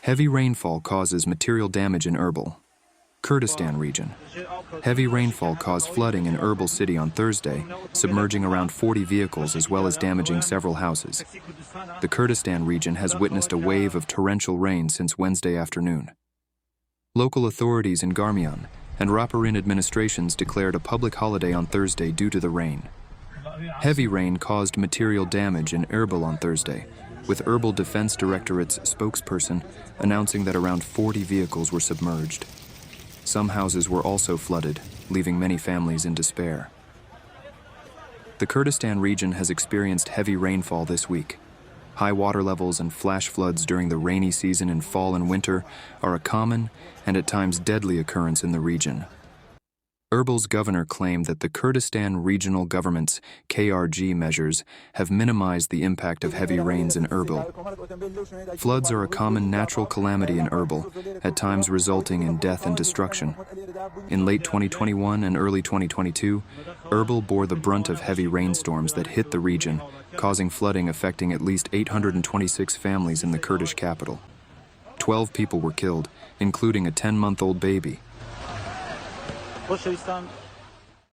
Heavy rainfall causes material damage in Erbil, Kurdistan Region. Heavy rainfall caused flooding in Erbil city on Thursday, submerging around 40 vehicles as well as damaging several houses. The Kurdistan region has witnessed a wave of torrential rain since Wednesday afternoon. Local authorities in Garmiyan and Raparin administrations declared a public holiday on Thursday due to the rain. Heavy rain caused material damage in Erbil on Thursday, with Erbil Defense Directorate's spokesperson announcing that around 40 vehicles were submerged. Some houses were also flooded, leaving many families in despair. The Kurdistan region has experienced heavy rainfall this week. High water levels and flash floods during the rainy season in fall and winter are a common and at times deadly occurrence in the region. Erbil's governor claimed that the Kurdistan Regional Government's KRG measures have minimized the impact of heavy rains in Erbil. Floods are a common natural calamity in Erbil, at times resulting in death and destruction. In late 2021 and early 2022, Erbil bore the brunt of heavy rainstorms that hit the region, causing flooding affecting at least 826 families in the Kurdish capital. 12 people were killed, including a 10-month-old baby.